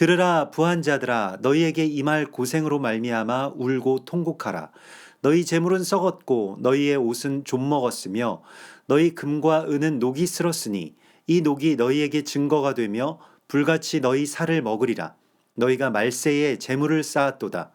들으라 부한 자들아 너희에게 임할 고생으로 말미암아 울고 통곡하라. 너희 재물은 썩었고 너희의 옷은 좀 먹었으며 너희 금과 은은 녹이 슬었으니 이 녹이 너희에게 증거가 되며 불같이 너희 살을 먹으리라. 너희가 말세에 재물을 쌓았도다.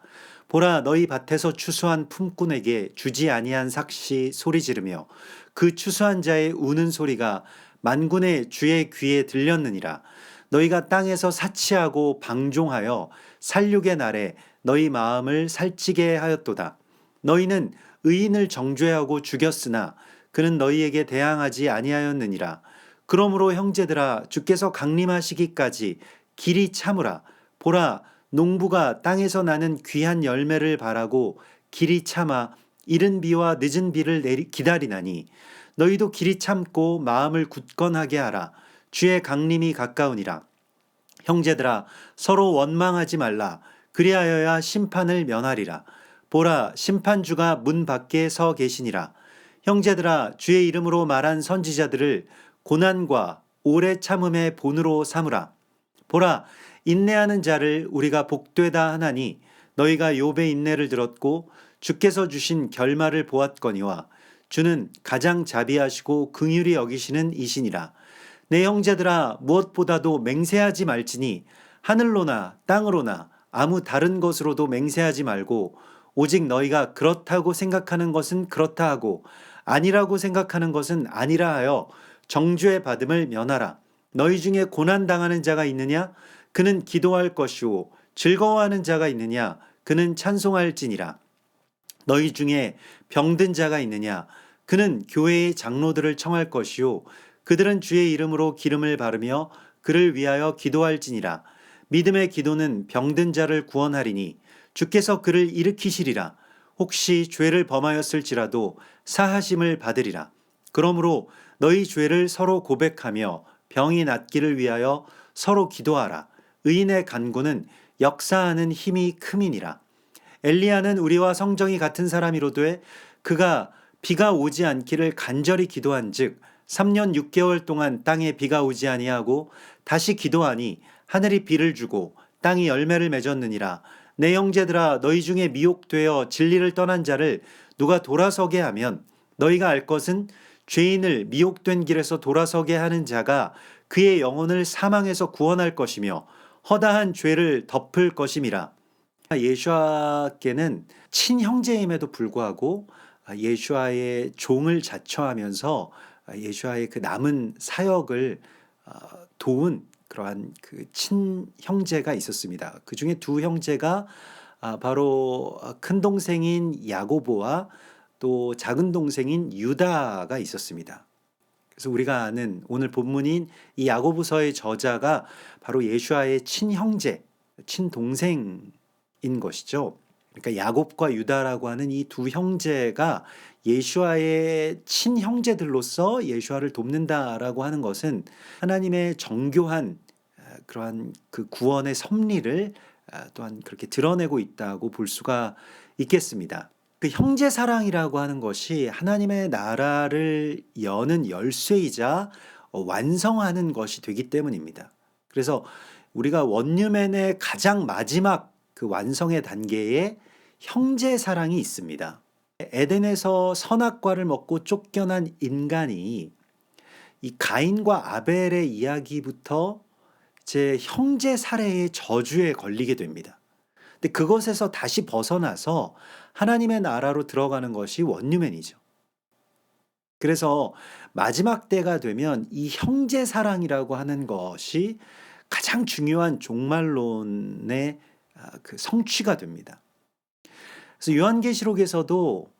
보라 너희 밭에서 추수한 품꾼에게 주지 아니한 삭시 소리 지르며 그 추수한 자의 우는 소리가 만군의 주의 귀에 들렸느니라. 너희가 땅에서 사치하고 방종하여 살육의 날에 너희 마음을 살찌게 하였도다. 너희는 의인을 정죄하고 죽였으나 그는 너희에게 대항하지 아니하였느니라. 그러므로 형제들아 주께서 강림하시기까지 길이 참으라. 보라 농부가 땅에서 나는 귀한 열매를 바라고 길이 참아 이른 비와 늦은 비를 기다리나니 너희도 길이 참고 마음을 굳건하게 하라. 주의 강림이 가까우니라. 형제들아 서로 원망하지 말라. 그리하여야 심판을 면하리라. 보라 심판주가 문 밖에 서 계시니라. 형제들아 주의 이름으로 말한 선지자들을 고난과 오래 참음의 본으로 삼으라. 보라 인내하는 자를 우리가 복되다 하나니 너희가 욥의 인내를 들었고 주께서 주신 결말을 보았거니와 주는 가장 자비하시고 긍휼히 여기시는 이시니라. 내 형제들아 무엇보다도 맹세하지 말지니 하늘로나 땅으로나 아무 다른 것으로도 맹세하지 말고 오직 너희가 그렇다고 생각하는 것은 그렇다 하고 아니라고 생각하는 것은 아니라 하여 정죄 받음을 면하라. 너희 중에 고난 당하는 자가 있느냐? 그는 기도할 것이요 즐거워하는 자가 있느냐? 그는 찬송할지니라. 너희 중에 병든 자가 있느냐? 그는 교회의 장로들을 청할 것이요 그들은 주의 이름으로 기름을 바르며 그를 위하여 기도할지니라. 믿음의 기도는 병든 자를 구원하리니 주께서 그를 일으키시리라. 혹시 죄를 범하였을지라도 사하심을 받으리라. 그러므로 너희 죄를 서로 고백하며 병이 낫기를 위하여 서로 기도하라. 의인의 간구는 역사하는 힘이 큼이니라. 엘리야는 우리와 성정이 같은 사람이로되 그가 비가 오지 않기를 간절히 기도한즉 3년 6개월 동안 땅에 비가 오지 아니하고 다시 기도하니 하늘이 비를 주고 땅이 열매를 맺었느니라. 내 형제들아 너희 중에 미혹되어 진리를 떠난 자를 누가 돌아서게 하면 너희가 알 것은 죄인을 미혹된 길에서 돌아서게 하는 자가 그의 영혼을 사망에서 구원할 것이며 허다한 죄를 덮을 것임이라. 예수아께는 친형제임에도 불구하고 예수아의 종을 자처하면서 예수아의 그 남은 사역을 도운 그러한 그 친형제가 있었습니다. 그 중에 두 형제가 바로 큰 동생인 야고보와 또 작은 동생인 유다가 있었습니다. 그래서 우리가 아는 오늘 본문인 이 야고보서의 저자가 바로 예수아의 친형제, 친동생인 것이죠. 그러니까 야곱과 유다라고 하는 이 두 형제가 예수아의 친형제들로서 예수아를 돕는다라고 하는 것은 하나님의 정교한 그러한 그 구원의 섭리를 또한 그렇게 드러내고 있다고 볼 수가 있겠습니다. 그 형제 사랑이라고 하는 것이 하나님의 나라를 여는 열쇠이자 완성하는 것이 되기 때문입니다. 그래서 우리가 원유맨의 가장 마지막 그 완성의 단계에 형제 사랑이 있습니다. 에덴에서 선악과를 먹고 쫓겨난 인간이 이 가인과 아벨의 이야기부터 제 형제 살해의 저주에 걸리게 됩니다. 근데 그것에서 다시 벗어나서 하나님의 나라로 들어가는 것이 원유맨이죠. 그래서 마지막 때가 되면 이 형제 사랑이라고 하는 것이 가장 중요한 종말론의 그 성취가 됩니다. 그래서 요한계시록에서도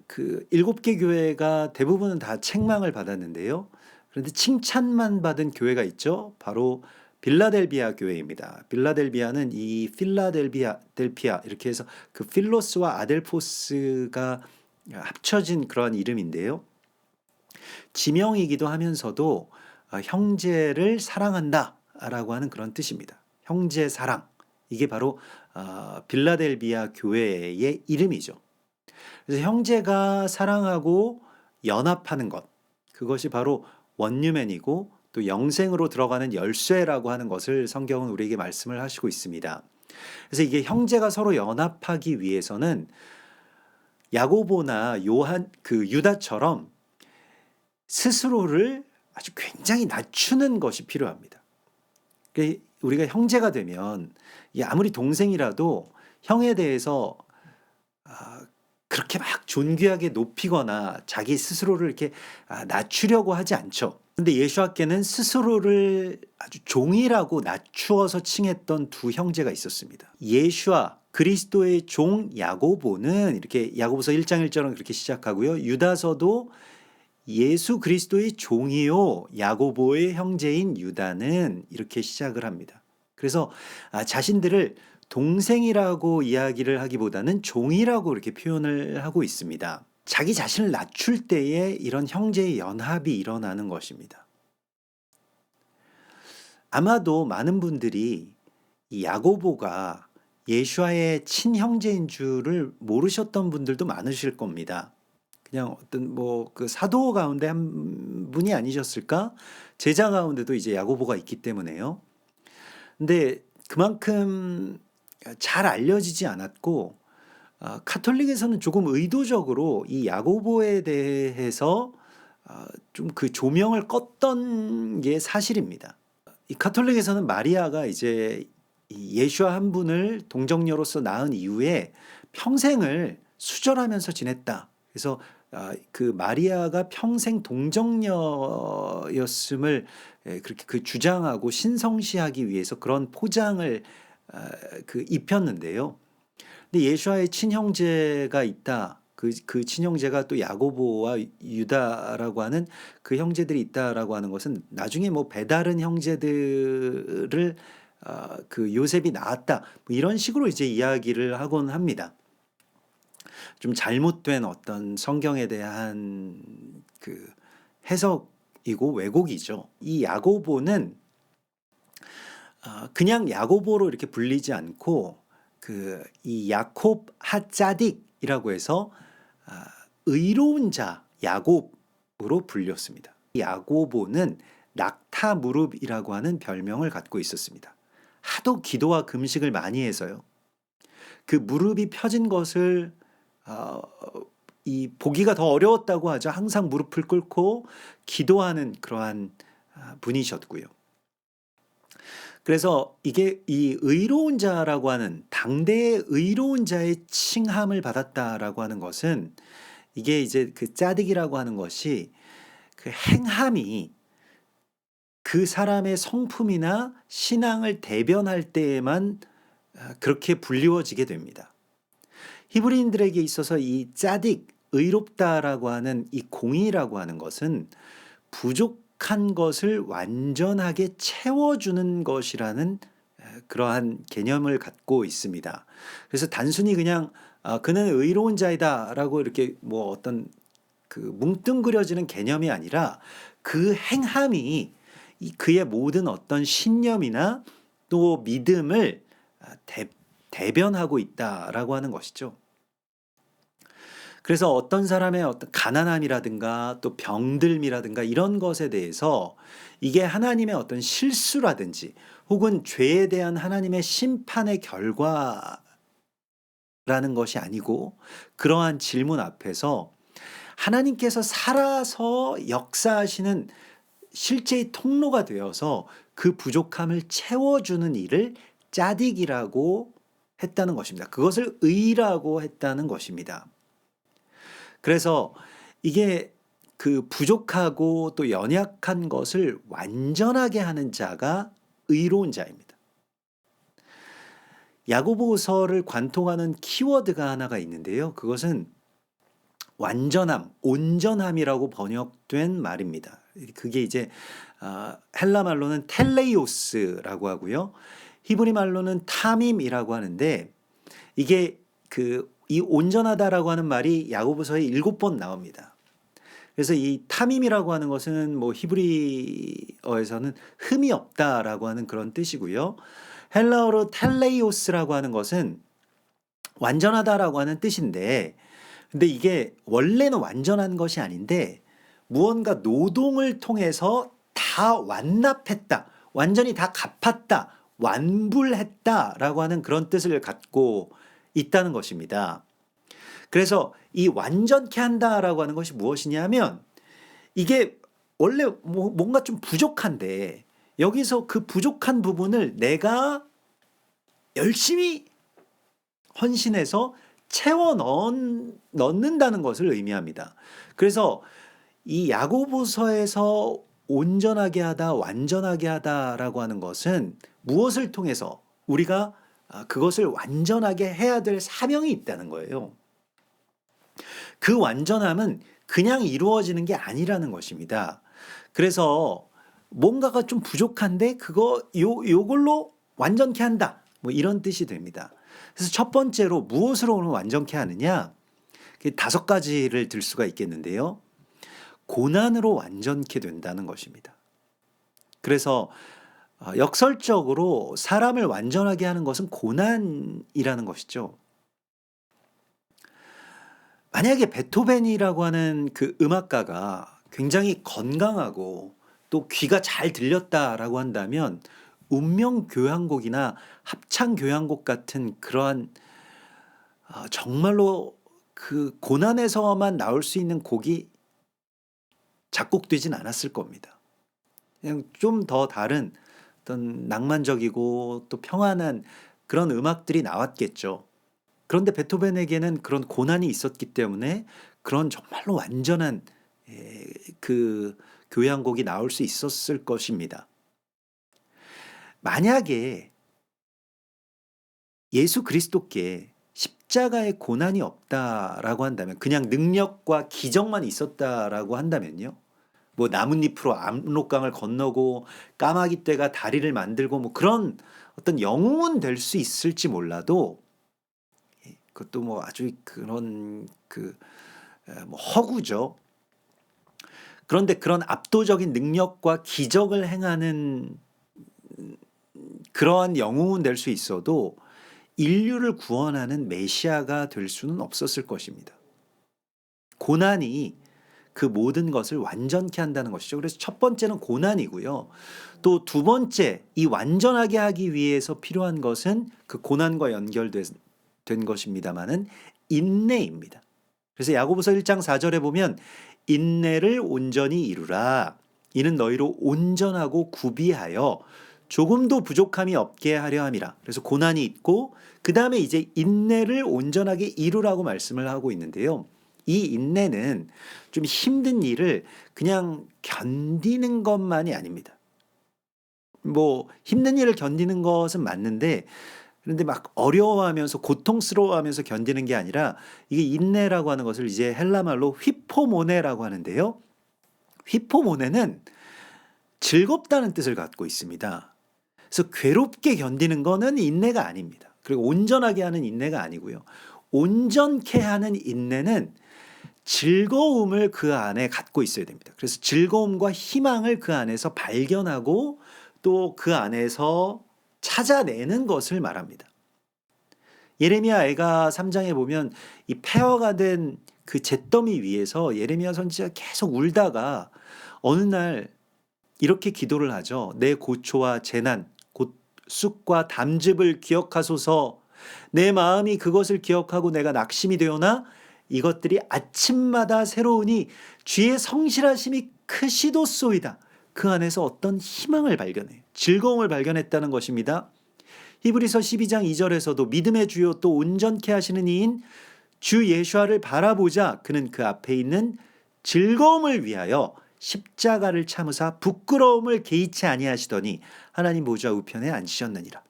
그 7개 교회가 대부분은 다 책망을 받았는데요. 그런데 칭찬만 받은 교회가 있죠. 바로 빌라델비아 교회입니다. 빌라델비아는 이 필라델피아 이렇게 해서 그 필로스와 아델포스가 합쳐진 그러한 이름인데요. 지명이기도 하면서도 형제를 사랑한다라고 하는 그런 뜻입니다. 형제 사랑. 이게 바로 빌라델비아 교회의 이름이죠. 그래서 형제가 사랑하고 연합하는 것, 그것이 바로 원유맨이고 또 영생으로 들어가는 열쇠라고 하는 것을 성경은 우리에게 말씀을 하시고 있습니다. 그래서 이게 형제가 서로 연합하기 위해서는 야고보나 유다처럼 스스로를 아주 굉장히 낮추는 것이 필요합니다. 우리가 형제가 되면 아무리 동생이라도 형에 대해서 그렇게 막 존귀하게 높이거나 자기 스스로를 이렇게 낮추려고 하지 않죠. 근데 예수와께는 스스로를 아주 종이라고 낮추어서 칭했던 두 형제가 있었습니다. 예수와 그리스도의 종 야고보는 이렇게 야고보서 1장 1절은 그렇게 시작하고요. 유다서도 예수 그리스도의 종이요 야고보의 형제인 유다는 이렇게 시작을 합니다. 그래서 자신들을 동생이라고 이야기를 하기보다는 종이라고 이렇게 표현을 하고 있습니다. 자기 자신을 낮출 때에 이런 형제의 연합이 일어나는 것입니다. 아마도 많은 분들이 이 야고보가 예수와의 친형제인 줄을 모르셨던 분들도 많으실 겁니다. 그냥 어떤 그 사도 가운데 한 분이 아니셨을까? 제자 가운데도 이제 야고보가 있기 때문에요. 근데 그만큼 잘 알려지지 않았고 카톨릭에서는 조금 의도적으로 이 야고보에 대해서 좀 그 조명을 껐던 게 사실입니다. 이 카톨릭에서는 마리아가 이제 이 예수와 한 분을 동정녀로서 낳은 이후에 평생을 수절하면서 지냈다. 그래서 그 마리아가 평생 동정녀였음을 그렇게 그 주장하고 신성시하기 위해서 그런 포장을 입혔는데요. 근데 예수와의 친형제가 있다. 그 친형제가 또 야고보와 유다라고 하는 그 형제들이 있다라고 하는 것은 나중에 뭐 배다른 형제들을 그 요셉이 낳았다. 뭐 이런 식으로 이제 이야기를 하곤 합니다. 좀 잘못된 어떤 성경에 대한 그 해석이고 왜곡이죠. 이 야고보는 그냥 야고보로 이렇게 불리지 않고 이 야콥 하짜딕이라고 해서 의로운 자 야곱으로 불렸습니다. 이 야고보는 낙타 무릎이라고 하는 별명을 갖고 있었습니다. 하도 기도와 금식을 많이 해서요. 그 무릎이 펴진 것을 이 보기가 더 어려웠다고 하죠. 항상 무릎을 꿇고 기도하는 그러한 분이셨고요. 그래서 이게 이 의로운 자라고 하는 당대의 의로운 자의 칭함을 받았다라고 하는 것은 이게 이제 그 짜득이라고 하는 것이 그 행함이 그 사람의 성품이나 신앙을 대변할 때에만 그렇게 불리워지게 됩니다. 히브리인들에게 있어서 이 짜딕, 의롭다라고 하는 이 공의라고 하는 것은 부족한 것을 완전하게 채워주는 것이라는 그러한 개념을 갖고 있습니다. 그래서 단순히 그냥 그는 의로운 자이다라고 이렇게 뭐 어떤 그 뭉뚱그려지는 개념이 아니라 그 행함이 그의 모든 어떤 신념이나 또 믿음을 대변하고 있다라고 하는 것이죠. 그래서 어떤 사람의 어떤 가난함이라든가 또 병들미라든가 이런 것에 대해서 이게 하나님의 어떤 실수라든지 혹은 죄에 대한 하나님의 심판의 결과라는 것이 아니고 그러한 질문 앞에서 하나님께서 살아서 역사하시는 실제의 통로가 되어서 그 부족함을 채워주는 일을 짜딕이라고 했다는 것입니다. 그것을 의라고 했다는 것입니다. 그래서 이게 그 부족하고 또 연약한 것을 완전하게 하는 자가 의로운 자입니다. 야고보서를 관통하는 키워드가 하나가 있는데요. 그것은 완전함, 온전함이라고 번역된 말입니다. 그게 이제 헬라 말로는 텔레이오스라고 하고요. 히브리 말로는 타밈이라고 하는데 이게 이 온전하다라고 하는 말이 야고보서에 7번 나옵니다. 그래서 이 타밈이라고 하는 것은 뭐 히브리어에서는 흠이 없다라고 하는 그런 뜻이고요. 헬라어로 텔레이오스라고 하는 것은 완전하다라고 하는 뜻인데 근데 이게 원래는 완전한 것이 아닌데 무언가 노동을 통해서 다 완납했다, 완전히 다 갚았다, 완불했다라고 하는 그런 뜻을 갖고 있다는 것입니다. 그래서 이 완전케 한다라고 하는 것이 무엇이냐면, 이게 원래 뭔가 좀 부족한데 여기서 그 부족한 부분을 내가 열심히 헌신해서 채워 넣는다는 것을 의미합니다. 그래서 이 야고보서에서 온전하게 하다, 완전하게 하다라고 하는 것은 무엇을 통해서 우리가 그것을 완전하게 해야 될 사명이 있다는 거예요. 그 완전함은 그냥 이루어지는 게 아니라는 것입니다. 그래서 뭔가가 좀 부족한데 요걸로 완전케 한다, 뭐 이런 뜻이 됩니다. 그래서 첫 번째로 무엇으로 오늘 완전케 하느냐, 5가지를 들 수가 있겠는데요. 고난으로 완전케 된다는 것입니다. 그래서 역설적으로 사람을 완전하게 하는 것은 고난이라는 것이죠. 만약에 베토벤이라고 하는 그 음악가가 굉장히 건강하고 또 귀가 잘 들렸다라고 한다면 운명교향곡이나 합창교향곡 같은 그러한 정말로 그 고난에서만 나올 수 있는 곡이 작곡되진 않았을 겁니다. 그냥 좀 더 다른 어떤 낭만적이고 또 평안한 그런 음악들이 나왔겠죠. 그런데 베토벤에게는 그런 고난이 있었기 때문에 그런 정말로 완전한 그 교향곡이 나올 수 있었을 것입니다. 만약에 예수 그리스도께 십자가의 고난이 없다라고 한다면, 그냥 능력과 기적만 있었다라고 한다면요, 뭐 나뭇잎으로 압록강을 건너고 까마귀 떼가 다리를 만들고 뭐 그런 어떤 영웅은 될 수 있을지 몰라도, 그것도 뭐 아주 그런 뭐 허구죠. 그런데 그런 압도적인 능력과 기적을 행하는 그러한 영웅은 될 수 있어도 인류를 구원하는 메시아가 될 수는 없었을 것입니다. 고난이 그 모든 것을 완전케 한다는 것이죠. 그래서 첫 번째는 고난이고요. 또 두 번째, 이 완전하게 하기 위해서 필요한 것은 그 고난과 연결된 것입니다마는 인내입니다. 그래서 야고보서 1장 4절에 보면 인내를 온전히 이루라. 이는 너희로 온전하고 구비하여 조금도 부족함이 없게 하려 함이라. 그래서 고난이 있고 그 다음에 이제 인내를 온전하게 이루라고 말씀을 하고 있는데요. 이 인내는 좀 힘든 일을 그냥 견디는 것만이 아닙니다. 뭐 힘든 일을 견디는 것은 맞는데, 그런데 막 어려워하면서 고통스러워하면서 견디는 게 아니라, 이게 인내라고 하는 것을 이제 헬라말로 휘포모네라고 하는데요. 휘포모네는 즐겁다는 뜻을 갖고 있습니다. 그래서 괴롭게 견디는 거는 인내가 아닙니다. 그리고 온전하게 하는 인내가 아니고요. 온전케 하는 인내는 즐거움을 그 안에 갖고 있어야 됩니다. 그래서 즐거움과 희망을 그 안에서 발견하고 또 그 안에서 찾아내는 것을 말합니다. 예레미야 애가 3장에 보면 이 폐허가 된 그 잿더미 위에서 예레미야 선지자가 계속 울다가 어느 날 이렇게 기도를 하죠. 내 고초와 재난, 곧 쑥과 담즙을 기억하소서. 내 마음이 그것을 기억하고 내가 낙심이 되오나 이것들이 아침마다 새로우니 주의 성실하심이 크시도소이다. 그 안에서 어떤 희망을 발견해요. 즐거움을 발견했다는 것입니다. 히브리서 12장 2절에서도 믿음의 주요 또 온전케 하시는 이인 주 예수와를 바라보자. 그는 그 앞에 있는 즐거움을 위하여 십자가를 참으사 부끄러움을 개의치 아니하시더니 하나님 보좌 우편에 앉으셨느니라.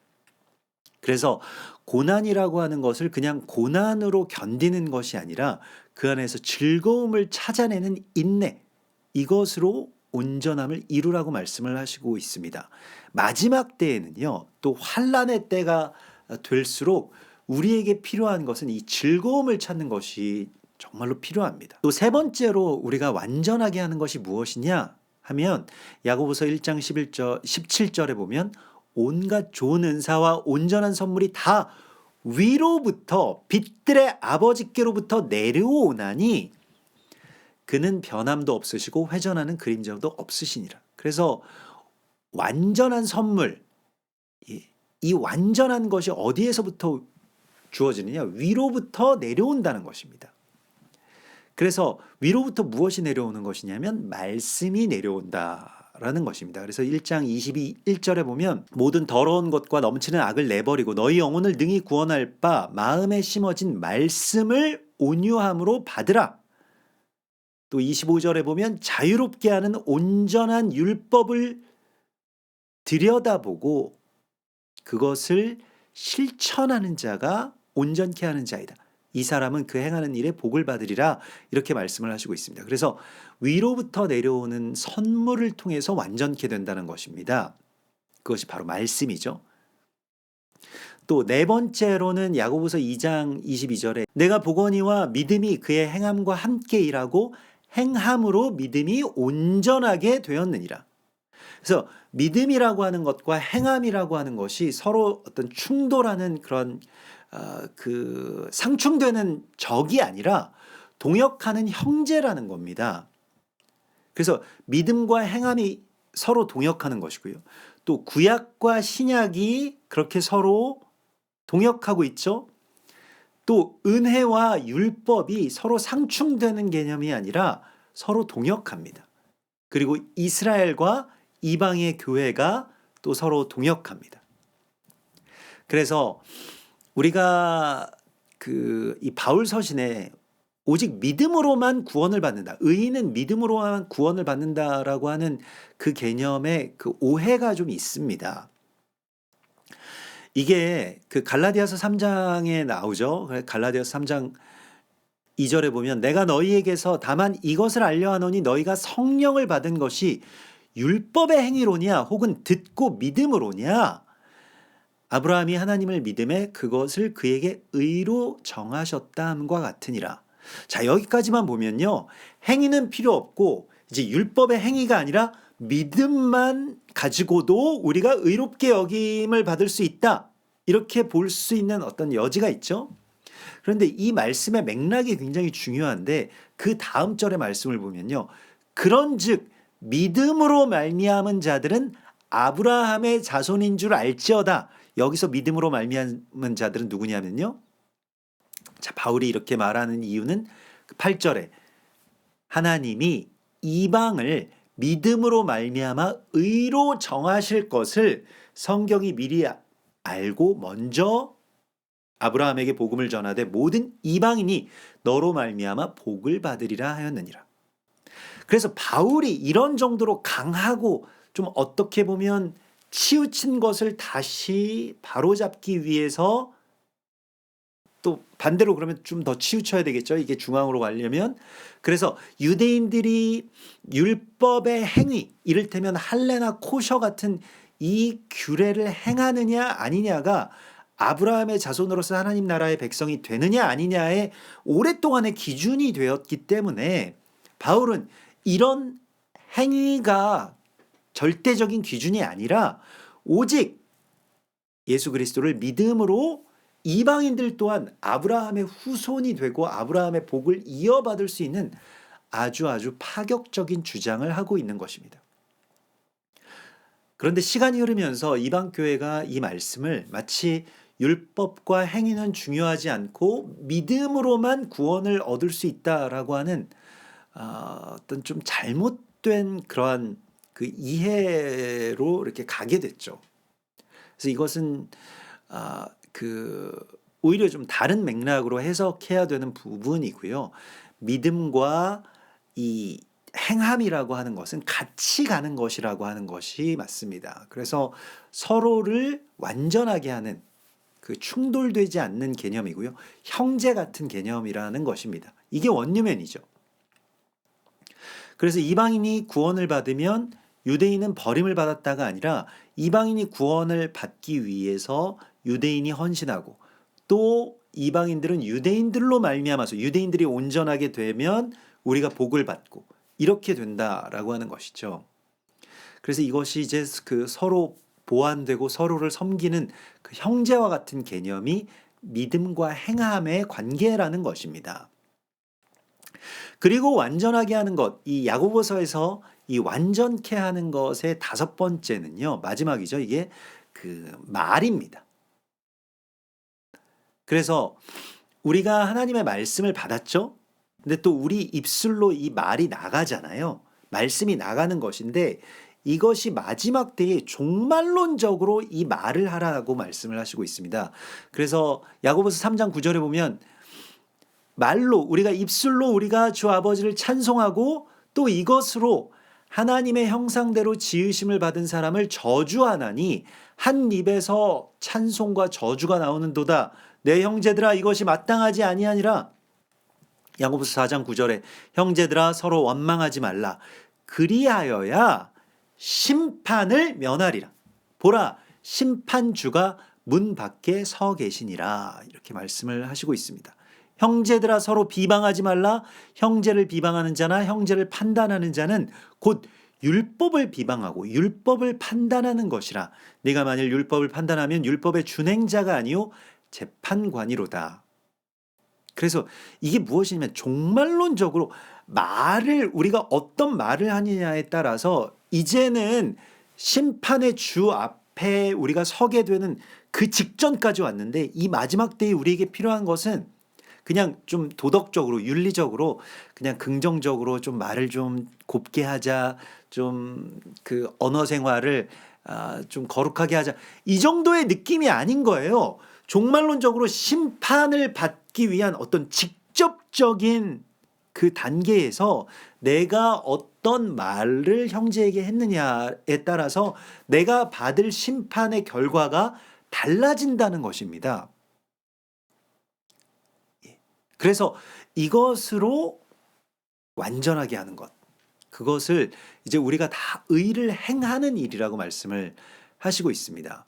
그래서 고난이라고 하는 것을 그냥 고난으로 견디는 것이 아니라 그 안에서 즐거움을 찾아내는 인내, 이것으로 온전함을 이루라고 말씀을 하시고 있습니다. 마지막 때에는요, 또 환난의 때가 될수록 우리에게 필요한 것은 이 즐거움을 찾는 것이 정말로 필요합니다. 또 세 번째로 우리가 완전하게 하는 것이 무엇이냐 하면 야고보서 1장 17절에 보면 온갖 좋은 은사와 온전한 선물이 다 위로부터 빛들의 아버지께로부터 내려오나니 그는 변함도 없으시고 회전하는 그림자도 없으시니라. 그래서 완전한 선물, 이 완전한 것이 어디에서부터 주어지느냐? 위로부터 내려온다는 것입니다. 그래서 위로부터 무엇이 내려오는 것이냐면 말씀이 내려온다라는 것입니다. 그래서 1장 21절에 보면 모든 더러운 것과 넘치는 악을 내버리고 너희 영혼을 능히 구원할 바 마음에 심어진 말씀을 온유함으로 받으라. 또 25절에 보면 자유롭게 하는 온전한 율법을 들여다보고 그것을 실천하는 자가 온전케 하는 자이다. 이 사람은 그 행하는 일에 복을 받으리라. 이렇게 말씀을 하시고 있습니다. 그래서 위로부터 내려오는 선물을 통해서 완전케 된다는 것입니다. 그것이 바로 말씀이죠. 또 네 번째로는 야고보서 2장 22절에 내가 보거니와 믿음이 그의 행함과 함께 일하고 행함으로 믿음이 온전하게 되었느니라. 그래서 믿음이라고 하는 것과 행함이라고 하는 것이 서로 어떤 충돌하는 그런 그 상충되는 적이 아니라 동역하는 형제라는 겁니다. 그래서 믿음과 행함이 서로 동역하는 것이고요. 또 구약과 신약이 그렇게 서로 동역하고 있죠. 또 은혜와 율법이 서로 상충되는 개념이 아니라 서로 동역합니다. 그리고 이스라엘과 이방의 교회가 또 서로 동역합니다. 그래서 우리가 이 바울 서신에 오직 믿음으로만 구원을 받는다. 의인은 믿음으로만 구원을 받는다라고 하는 그 개념에 그 오해가 좀 있습니다. 이게 그 갈라디아서 3장에 나오죠. 갈라디아서 3장 2절에 보면 내가 너희에게서 다만 이것을 알려 하노니 너희가 성령을 받은 것이 율법의 행위로냐 혹은 듣고 믿음으로냐 아브라함이 하나님을 믿음에 그것을 그에게 의로 정하셨다함과 같으니라. 자, 여기까지만 보면요. 행위는 필요 없고 이제 율법의 행위가 아니라 믿음만 가지고도 우리가 의롭게 여김을 받을 수 있다. 이렇게 볼 수 있는 어떤 여지가 있죠. 그런데 이 말씀의 맥락이 굉장히 중요한데 그 다음 절의 말씀을 보면요. 그런즉 믿음으로 말미암은 자들은 아브라함의 자손인 줄 알지어다. 여기서 믿음으로 말미암은 자들은 누구냐면요. 자, 바울이 이렇게 말하는 이유는 8절에 하나님이 이방을 믿음으로 말미암아 의로 정하실 것을 성경이 미리 알고 먼저 아브라함에게 복음을 전하되 모든 이방인이 너로 말미암아 복을 받으리라 하였느니라. 그래서 바울이 이런 정도로 강하고 좀 어떻게 보면 치우친 것을 다시 바로잡기 위해서 또 반대로 그러면 좀 더 치우쳐야 되겠죠. 이게 중앙으로 가려면. 그래서 유대인들이 율법의 행위, 이를테면 할례나 코셔 같은 이 규례를 행하느냐 아니냐가 아브라함의 자손으로서 하나님 나라의 백성이 되느냐 아니냐의 오랫동안의 기준이 되었기 때문에 바울은 이런 행위가 절대적인 기준이 아니라 오직 예수 그리스도를 믿음으로 이방인들 또한 아브라함의 후손이 되고 아브라함의 복을 이어받을 수 있는 아주 파격적인 주장을 하고 있는 것입니다. 그런데 시간이 흐르면서 이방교회가 이 말씀을 마치 율법과 행위는 중요하지 않고 믿음으로만 구원을 얻을 수 있다라고 하는 어떤 좀 잘못된 그러한 그 이해로 이렇게 가게 됐죠. 그래서 이것은 오히려 좀 다른 맥락으로 해석해야 되는 부분이고요. 믿음과 이 행함이라고 하는 것은 같이 가는 것이라고 하는 것이 맞습니다. 그래서 서로를 완전하게 하는 그 충돌되지 않는 개념이고요. 형제 같은 개념이라는 것입니다. 이게 원유맨이죠. 그래서 이방인이 구원을 받으면 유대인은 버림을 받았다가 아니라 이방인이 구원을 받기 위해서 유대인이 헌신하고 또 이방인들은 유대인들로 말미암아서 유대인들이 온전하게 되면 우리가 복을 받고 이렇게 된다라고 하는 것이죠. 그래서 이것이 이제 그 서로 보완되고 서로를 섬기는 그 형제와 같은 개념이 믿음과 행함의 관계라는 것입니다. 그리고 완전하게 하는 것, 이 야고보서에서 이 완전케 하는 것의 다섯 번째는요, 마지막이죠. 이게 그 말입니다. 그래서 우리가 하나님의 말씀을 받았죠. 근데 또 우리 입술로 이 말이 나가잖아요. 말씀이 나가는 것인데 이것이 마지막 때에 종말론적으로 이 말을 하라고 말씀을 하시고 있습니다. 그래서 야고보서 3장 9절에 보면 말로 우리가 입술로 우리가 주 아버지를 찬송하고 또 이것으로 하나님의 형상대로 지으심을 받은 사람을 저주하나니 한 입에서 찬송과 저주가 나오는도다. 내 형제들아 이것이 마땅하지 아니하니라. 야고보서 4장 9절에 형제들아 서로 원망하지 말라. 그리하여야 심판을 면하리라. 보라 심판주가 문 밖에 서 계시니라. 이렇게 말씀을 하시고 있습니다. 형제들아 서로 비방하지 말라. 형제를 비방하는 자나 형제를 판단하는 자는 곧 율법을 비방하고 율법을 판단하는 것이라. 네가 만일 율법을 판단하면 율법의 준행자가 아니요 재판관이로다. 그래서 이게 무엇이냐면 종말론적으로 말을 우리가 어떤 말을 하느냐에 따라서 이제는 심판의 주 앞에 우리가 서게 되는 그 직전까지 왔는데 이 마지막 때에 우리에게 필요한 것은 그냥 좀 도덕적으로 윤리적으로 그냥 긍정적으로 좀 말을 좀 곱게 하자, 좀 그 언어 생활을 좀 거룩하게 하자, 이 정도의 느낌이 아닌 거예요. 종말론적으로 심판을 받기 위한 어떤 직접적인 그 단계에서 내가 어떤 말을 형제에게 했느냐에 따라서 내가 받을 심판의 결과가 달라진다는 것입니다. 그래서 이것으로 완전하게 하는 것, 그것을 이제 우리가 다 의를 행하는 일이라고 말씀을 하시고 있습니다.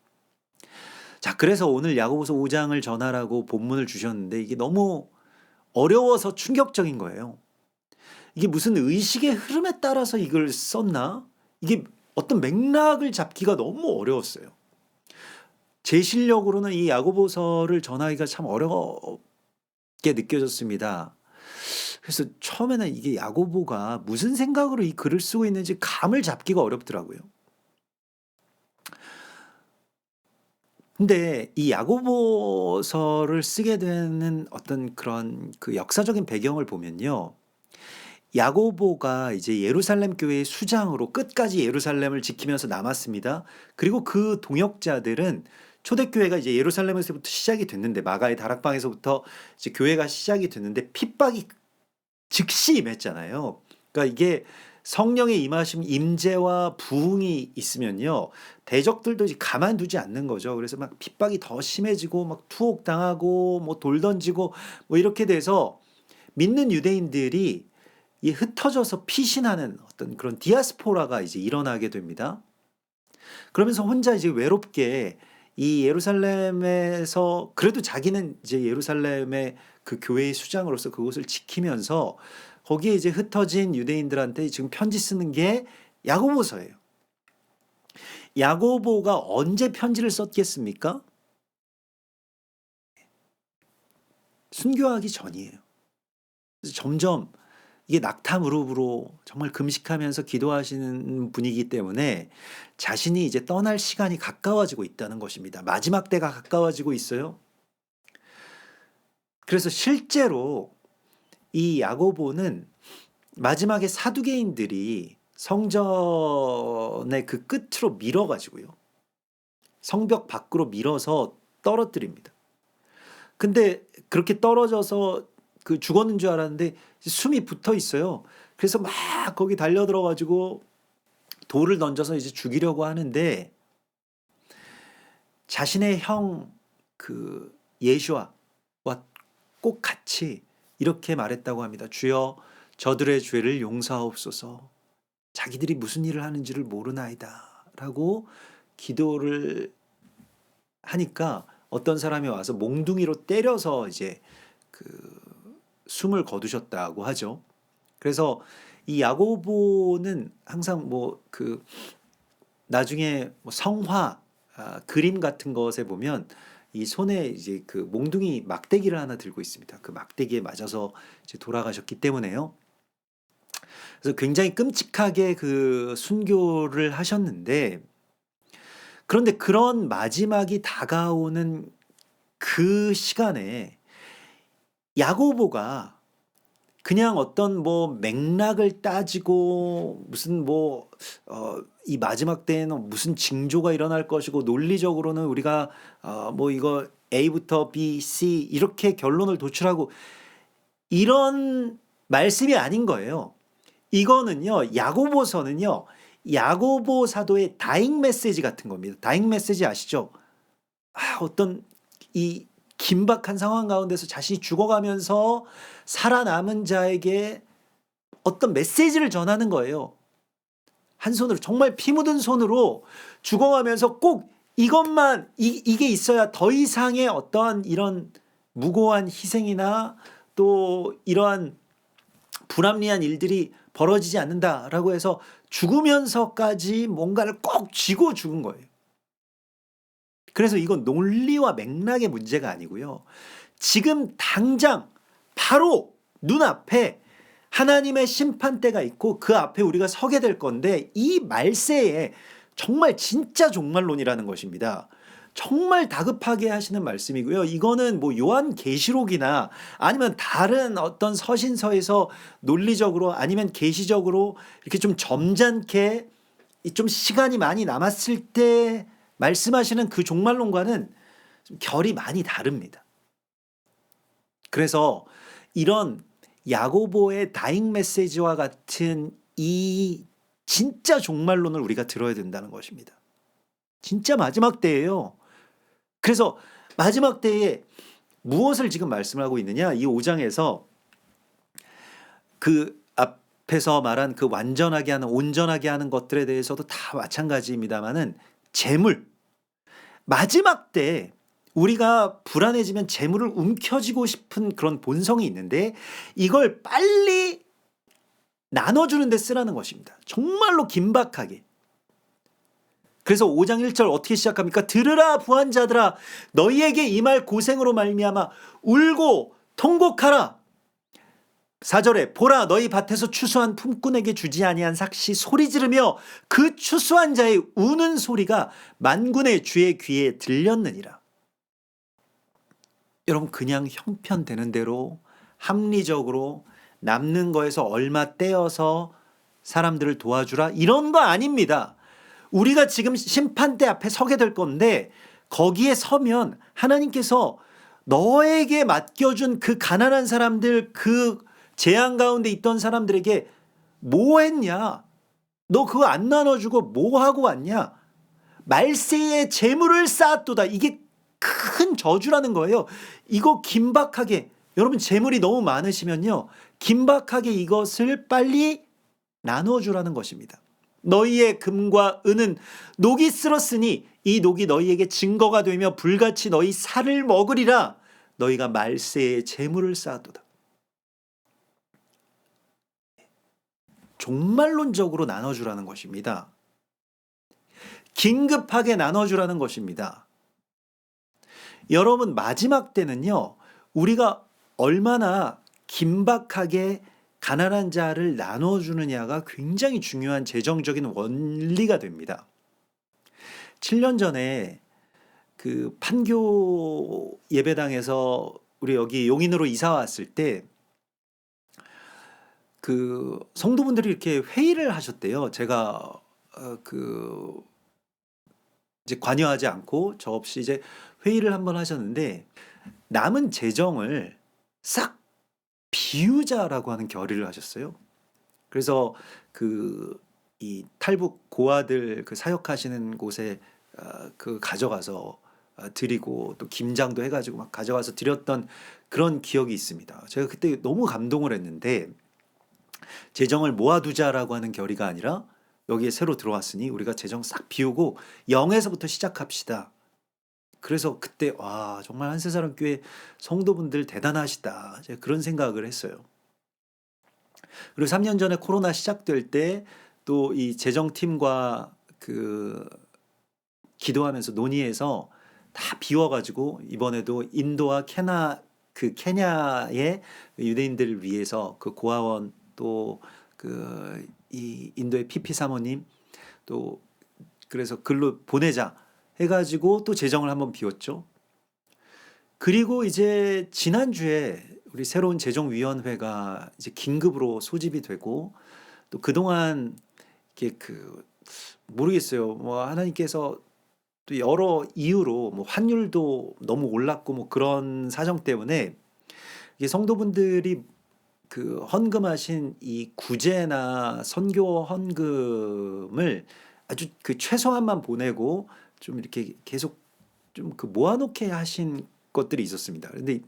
자, 그래서 오늘 야고보서 5장을 전하라고 본문을 주셨는데 이게 너무 어려워서 충격적인 거예요. 이게 무슨 의식의 흐름에 따라서 이걸 썼나? 이게 어떤 맥락을 잡기가 너무 어려웠어요. 제 실력으로는 이 야고보서를 전하기가 참 어렵게 느껴졌습니다. 그래서 처음에는 이게 야고보가 무슨 생각으로 이 글을 쓰고 있는지 감을 잡기가 어렵더라고요. 근데 이 야고보서를 쓰게 되는 어떤 그런 그 역사적인 배경을 보면요. 야고보가 이제 예루살렘 교회의 수장으로 끝까지 예루살렘을 지키면서 남았습니다. 그리고 그 동역자들은 초대교회가 이제 예루살렘에서부터 시작이 됐는데 마가의 다락방에서부터 이제 교회가 시작이 됐는데 핍박이 즉시 임했잖아요. 그러니까 이게 성령의 임하심, 임재와 부흥이 있으면요, 대적들도 이제 가만두지 않는 거죠. 그래서 막 핍박이 더 심해지고 막 투옥당하고 뭐 돌 던지고 뭐 이렇게 돼서 믿는 유대인들이 이 흩어져서 피신하는 어떤 그런 디아스포라가 이제 일어나게 됩니다. 그러면서 혼자 이제 외롭게 이 예루살렘에서 그래도 자기는 이제 예루살렘의 그 교회의 수장으로서 그곳을 지키면서 거기에 이제 흩어진 유대인들한테 지금 편지 쓰는 게 야고보서예요. 야고보가 언제 편지를 썼겠습니까? 순교하기 전이에요. 그래서 점점 이게 낙타 무릎으로 정말 금식하면서 기도하시는 분이기 때문에 자신이 이제 떠날 시간이 가까워지고 있다는 것입니다. 마지막 때가 가까워지고 있어요. 그래서 실제로 이 야고보는 마지막에 사두개인들이 성전의 그 끝으로 밀어가지고요, 성벽 밖으로 밀어서 떨어뜨립니다. 근데 그렇게 떨어져서 그 죽었는 줄 알았는데 숨이 붙어 있어요. 그래서 막 거기 달려들어가지고 돌을 던져서 이제 죽이려고 하는데 자신의 형 그 예수와 꼭 같이 이렇게 말했다고 합니다. 주여 저들의 죄를 용서하옵소서. 자기들이 무슨 일을 하는지를 모르나이다 라고 기도를 하니까 어떤 사람이 와서 몽둥이로 때려서 이제 그 숨을 거두셨다고 하죠. 그래서 이 야고보는 항상 뭐 그 나중에 뭐 성화 그림 같은 것에 보면 이 손에 이제 그 몽둥이 막대기를 하나 들고 있습니다. 그 막대기에 맞아서 이제 돌아가셨기 때문에요. 그래서 굉장히 끔찍하게 그 순교를 하셨는데, 그런데 그런 마지막이 다가오는 그 시간에 야고보가 그냥 어떤 뭐 맥락을 따지고 무슨 뭐 이 마지막 때에는 무슨 징조가 일어날 것이고 논리적으로는 우리가 뭐 이거 A부터 B, C 이렇게 결론을 도출하고 이런 말씀이 아닌 거예요. 이거는요, 야고보서는요, 야고보 사도의 다잉 메시지 같은 겁니다. 다잉 메시지 아시죠? 어떤 이 긴박한 상황 가운데서 자신이 죽어가면서 살아남은 자에게 어떤 메시지를 전하는 거예요. 한 손으로, 정말 피 묻은 손으로 죽어가면서 꼭 이것만, 이게 있어야 더 이상의 어떠한 이런 무고한 희생이나 또 이러한 불합리한 일들이 벌어지지 않는다라고 해서 죽으면서까지 뭔가를 꼭 쥐고 죽은 거예요. 그래서 이건 논리와 맥락의 문제가 아니고요. 지금 당장 바로 눈앞에 하나님의 심판대가 있고 그 앞에 우리가 서게 될 건데, 이 말세에 정말 진짜 종말론이라는 것입니다. 정말 다급하게 하시는 말씀이고요. 이거는 뭐 요한계시록이나 아니면 다른 어떤 서신서에서 논리적으로 아니면 계시적으로 이렇게 좀 점잖게 좀 시간이 많이 남았을 때 말씀하시는 그 종말론과는 좀 결이 많이 다릅니다. 그래서 이런 야고보의 다잉 메시지와 같은 이 진짜 종말론을 우리가 들어야 된다는 것입니다. 진짜 마지막 때예요. 그래서 마지막 때에 무엇을 지금 말씀을 하고 있느냐? 이 5장에서 그 앞에서 말한 그 완전하게 하는, 온전하게 하는 것들에 대해서도 다 마찬가지입니다만은, 재물, 마지막 때 우리가 불안해지면 재물을 움켜쥐고 싶은 그런 본성이 있는데, 이걸 빨리 나눠주는 데 쓰라는 것입니다. 정말로 긴박하게. 그래서 5장 1절 어떻게 시작합니까? 들으라 부한자들아, 너희에게 임할 고생으로 말미암아 울고 통곡하라. 4절에 보라, 너희 밭에서 추수한 품꾼에게 주지 아니한 삭시 소리 지르며 그 추수한 자의 우는 소리가 만군의 주의 귀에 들렸느니라. 여러분, 그냥 형편되는 대로 합리적으로 남는 거에서 얼마 떼어서 사람들을 도와주라, 이런 거 아닙니다. 우리가 지금 심판대 앞에 서게 될 건데, 거기에 서면 하나님께서 너에게 맡겨준 그 가난한 사람들, 그 재앙 가운데 있던 사람들에게 뭐 했냐? 너 그거 안 나눠주고 뭐 하고 왔냐? 말세에 재물을 쌓았도다. 이게 큰 저주라는 거예요. 이거 긴박하게, 여러분 재물이 너무 많으시면요, 긴박하게 이것을 빨리 나눠주라는 것입니다. 너희의 금과 은은 녹이 쓸었으니 이 녹이 너희에게 증거가 되며 불같이 너희 살을 먹으리라. 너희가 말세에 재물을 쌓았도다. 종말론적으로 나눠주라는 것입니다. 긴급하게 나눠주라는 것입니다. 여러분, 마지막 때는요, 우리가 얼마나 긴박하게 가난한 자를 나눠주느냐가 굉장히 중요한 재정적인 원리가 됩니다. 7년 전에 그 판교 예배당에서 우리 여기 용인으로 이사 왔을 때 그 성도분들이 이렇게 회의를 하셨대요. 제가 이제 관여하지 않고 저 없이 이제 회의를 한번 하셨는데, 남은 재정을 싹 비우자라고 하는 결의를 하셨어요. 그래서 이 탈북 고아들 그 사역하시는 곳에 그 가져가서 드리고, 또 김장도 해가지고 막 가져가서 드렸던 그런 기억이 있습니다. 제가 그때 너무 감동을 했는데, 재정을 모아두자라고 하는 결의가 아니라 여기에 새로 들어왔으니 우리가 재정 싹 비우고 0에서부터 시작합시다. 그래서 그때 와, 정말 한세사랑교회 성도분들 대단하시다, 제가 그런 생각을 했어요. 그리고 3년 전에 코로나 시작될 때 또 이 재정팀과 그 기도하면서 논의해서 다 비워가지고 이번에도 인도와 케냐의 유대인들을 위해서 그 고아원 또 이 인도의 PP 사모님 또 그래서 글로 보내자 해가지고 또 재정을 한번 비웠죠. 그리고 이제 지난주에 우리 새로운 재정위원회가 이제 긴급으로 소집이 되고 또 그동안 이게 모르겠어요. 뭐 하나님께서 또 여러 이유로 뭐 환율도 너무 올랐고 뭐 그런 사정 때문에 이게 성도분들이 헌금하신 이 구제나 선교 헌금을 아주 최소한만 보내고 좀 이렇게 계속 좀 모아놓게 하신 것들이 있었습니다. 근데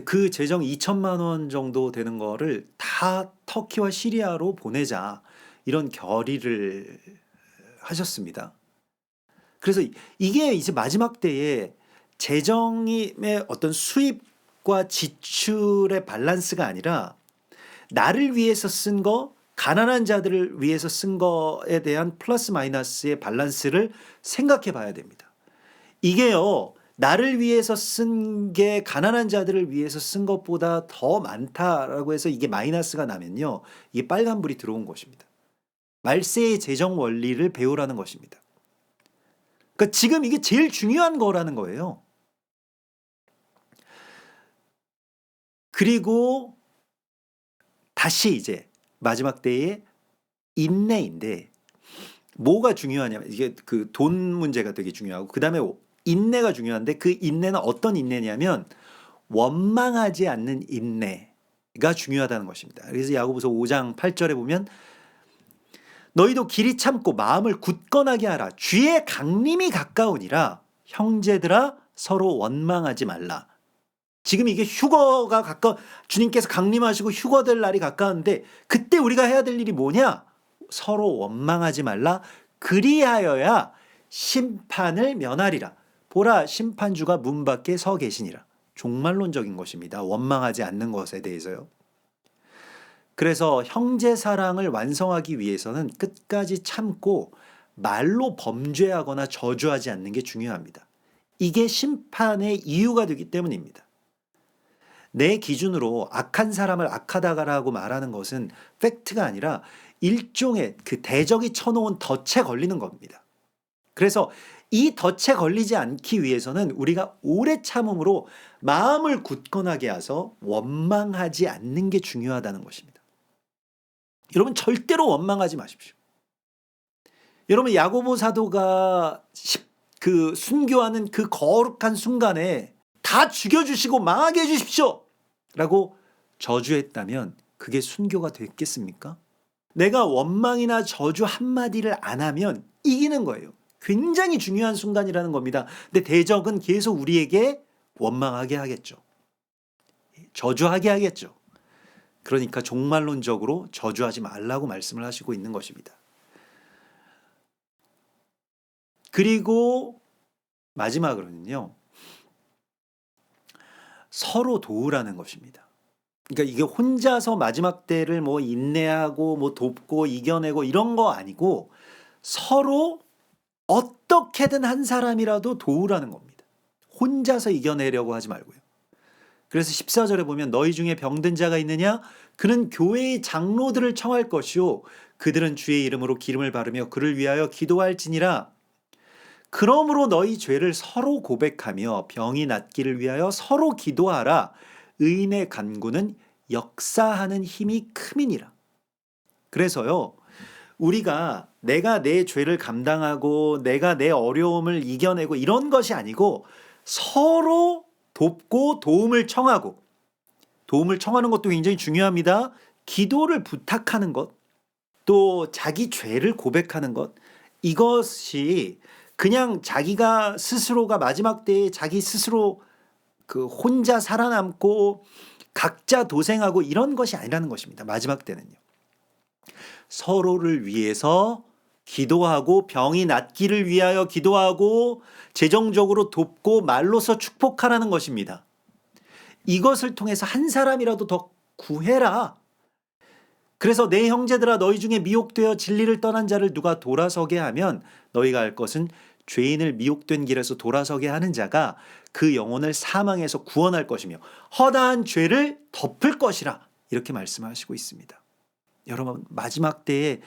그 재정 2천만 원 정도 되는 거를 다 터키와 시리아로 보내자 이런 결의를 하셨습니다. 그래서 이게 이제 마지막 때에 재정의 어떤 수입과 지출의 밸런스가 아니라 나를 위해서 쓴 거, 가난한 자들을 위해서 쓴 거에 대한 플러스 마이너스의 밸런스를 생각해 봐야 됩니다. 이게요, 나를 위해서 쓴 게 가난한 자들을 위해서 쓴 것보다 더 많다라고 해서 이게 마이너스가 나면요, 이게 빨간불이 들어온 것입니다. 말세의 재정 원리를 배우라는 것입니다. 그러니까 지금 이게 제일 중요한 거라는 거예요. 그리고 다시 이제 마지막 때의 인내인데, 뭐가 중요하냐면 이게 돈 문제가 되게 중요하고 그 다음에 인내가 중요한데, 그 인내는 어떤 인내냐면 원망하지 않는 인내가 중요하다는 것입니다. 그래서 야고보서 5장 8절에 보면 너희도 길이 참고 마음을 굳건하게 하라. 주의 강림이 가까우니라. 형제들아 서로 원망하지 말라. 지금 이게 휴거가 주님께서 강림하시고 휴거될 날이 가까운데, 그때 우리가 해야 될 일이 뭐냐? 서로 원망하지 말라. 그리하여야 심판을 면하리라. 보라, 심판주가 문 밖에 서 계시니라. 종말론적인 것입니다. 원망하지 않는 것에 대해서요. 그래서 형제 사랑을 완성하기 위해서는 끝까지 참고 말로 범죄하거나 저주하지 않는 게 중요합니다. 이게 심판의 이유가 되기 때문입니다. 내 기준으로 악한 사람을 악하다라고 말하는 것은 팩트가 아니라 일종의 대적이 쳐놓은 덫에 걸리는 겁니다. 그래서 이 덫에 걸리지 않기 위해서는 우리가 오래 참음으로 마음을 굳건하게 해서 원망하지 않는 게 중요하다는 것입니다. 여러분, 절대로 원망하지 마십시오. 여러분, 야고보 사도가 순교하는 그 거룩한 순간에 다 죽여주시고 망하게 해주십시오 라고 저주했다면 그게 순교가 됐겠습니까? 내가 원망이나 저주 한마디를 안 하면 이기는 거예요. 굉장히 중요한 순간이라는 겁니다. 근데 대적은 계속 우리에게 원망하게 하겠죠. 저주하게 하겠죠. 그러니까 종말론적으로 저주하지 말라고 말씀을 하시고 있는 것입니다. 그리고 마지막으로는요, 서로 도우라는 것입니다. 그러니까 이게 혼자서 마지막 때를 인내하고 돕고 이겨내고 이런 거 아니고 서로 어떻게든 한 사람이라도 도우라는 겁니다. 혼자서 이겨내려고 하지 말고요. 그래서 14절에 보면 너희 중에 병든 자가 있느냐? 그는 교회의 장로들을 청할 것이요 그들은 주의 이름으로 기름을 바르며 그를 위하여 기도할지니라. 그러므로 너희 죄를 서로 고백하며 병이 낫기를 위하여 서로 기도하라. 의인의 간구는 역사하는 힘이 큼이니라. 그래서요, 우리가 내가 내 죄를 감당하고 내가 내 어려움을 이겨내고 이런 것이 아니고 서로 돕고 도움을 청하고, 도움을 청하는 것도 굉장히 중요합니다. 기도를 부탁하는 것, 또 자기 죄를 고백하는 것, 이것이 그냥 자기가 스스로가 마지막 때에 자기 스스로 혼자 살아남고 각자 도생하고 이런 것이 아니라는 것입니다. 마지막 때는요, 서로를 위해서 기도하고 병이 낫기를 위하여 기도하고 재정적으로 돕고 말로서 축복하라는 것입니다. 이것을 통해서 한 사람이라도 더 구해라. 그래서 내 형제들아 너희 중에 미혹되어 진리를 떠난 자를 누가 돌아서게 하면 너희가 알 것은 죄인을 미혹된 길에서 돌아서게 하는 자가 그 영혼을 사망에서 구원할 것이며 허다한 죄를 덮을 것이라. 이렇게 말씀하시고 있습니다. 여러분, 마지막 때에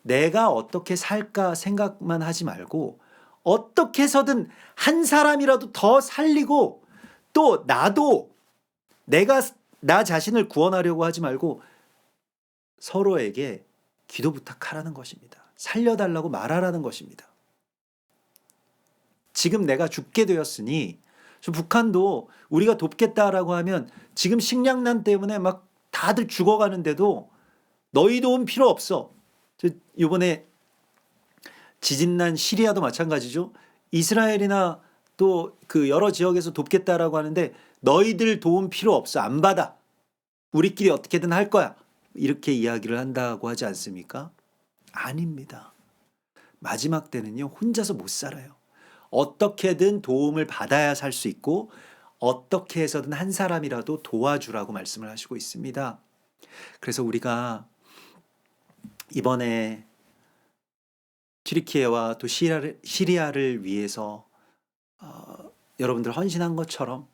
내가 어떻게 살까 생각만 하지 말고 어떻게 해서든 한 사람이라도 더 살리고, 또 나도 내가 나 자신을 구원하려고 하지 말고 서로에게 기도 부탁하라는 것입니다. 살려달라고 말하라는 것입니다. 지금 내가 죽게 되었으니, 저 북한도 우리가 돕겠다라고 하면 지금 식량난 때문에 막 다들 죽어가는데도 너희 도움 필요 없어. 저 이번에 지진난 시리아도 마찬가지죠. 이스라엘이나 또 그 여러 지역에서 돕겠다라고 하는데 너희들 도움 필요 없어. 안 받아. 우리끼리 어떻게든 할 거야. 이렇게 이야기를 한다고 하지 않습니까? 아닙니다. 마지막 때는요, 혼자서 못 살아요. 어떻게든 도움을 받아야 살 수 있고 어떻게 해서든 한 사람이라도 도와주라고 말씀을 하시고 있습니다. 그래서 우리가 이번에 튀르키예와 또 시리아를 위해서 여러분들 헌신한 것처럼,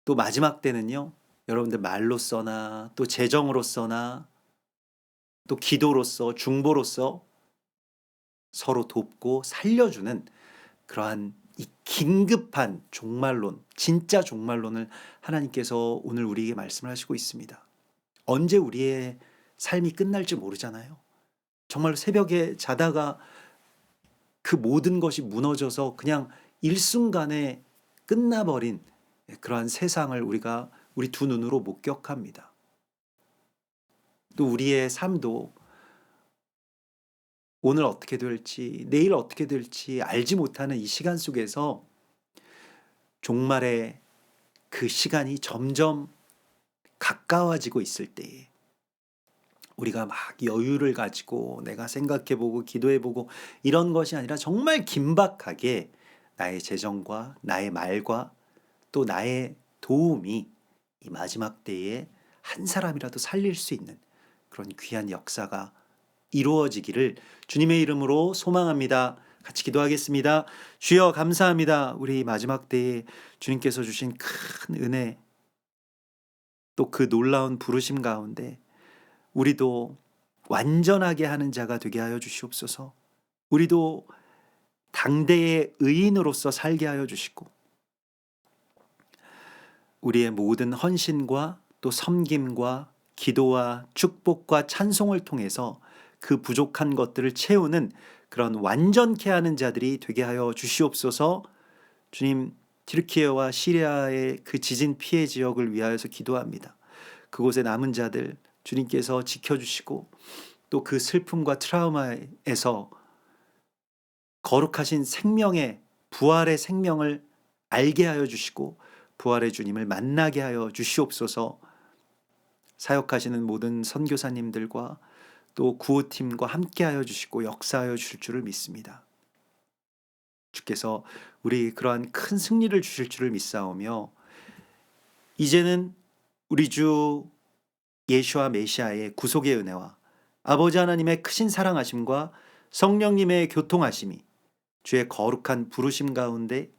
또 마지막 때는요, 여러분들 말로써나 또 재정으로써나 또 기도로써 중보로써 서로 돕고 살려주는 그러한 이 긴급한 종말론, 진짜 종말론을 하나님께서 오늘 우리에게 말씀을 하시고 있습니다. 언제 우리의 삶이 끝날지 모르잖아요. 정말 새벽에 자다가 그 모든 것이 무너져서 그냥 일순간에 끝나버린 그러한 세상을 우리가 우리 두 눈으로 목격합니다. 또 우리의 삶도 오늘 어떻게 될지, 내일 어떻게 될지 알지 못하는 이 시간 속에서 종말의 그 시간이 점점 가까워지고 있을 때에 우리가 막 여유를 가지고 내가 생각해보고 기도해보고 이런 것이 아니라 정말 긴박하게 나의 재정과 나의 말과 또 나의 도움이 이 마지막 때에 한 사람이라도 살릴 수 있는 그런 귀한 역사가 이루어지기를 주님의 이름으로 소망합니다. 같이 기도하겠습니다. 주여, 감사합니다. 우리 마지막 때에 주님께서 주신 큰 은혜, 또 그 놀라운 부르심 가운데 우리도 완전하게 하는 자가 되게 하여 주시옵소서. 우리도 당대의 의인으로서 살게 하여 주시고, 우리의 모든 헌신과 또 섬김과 기도와 축복과 찬송을 통해서 그 부족한 것들을 채우는 그런 완전케 하는 자들이 되게 하여 주시옵소서. 주님, 튀르키예와 시리아의 그 지진 피해 지역을 위하여서 기도합니다. 그곳에 남은 자들 주님께서 지켜주시고, 또 그 슬픔과 트라우마에서 거룩하신 생명의, 부활의 생명을 알게 하여 주시고 부활의 주님을 만나게 하여 주시옵소서. 사역하시는 모든 선교사님들과 또 구호팀과 함께 하여 주시고 역사하여 주실 줄을 믿습니다. 주께서 우리 그러한 큰 승리를 주실 줄을 믿사오며, 이제는 우리 주 예수와 메시아의 구속의 은혜와 아버지 하나님의 크신 사랑하심과 성령님의 교통하심이 주의 거룩한 부르심 가운데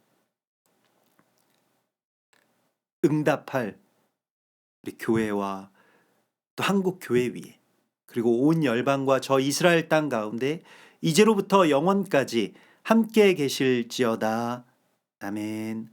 응답할 우리 교회와 또 한국 교회 위에, 그리고 온 열방과 저 이스라엘 땅 가운데 이제로부터 영원까지 함께 계실지어다. 아멘.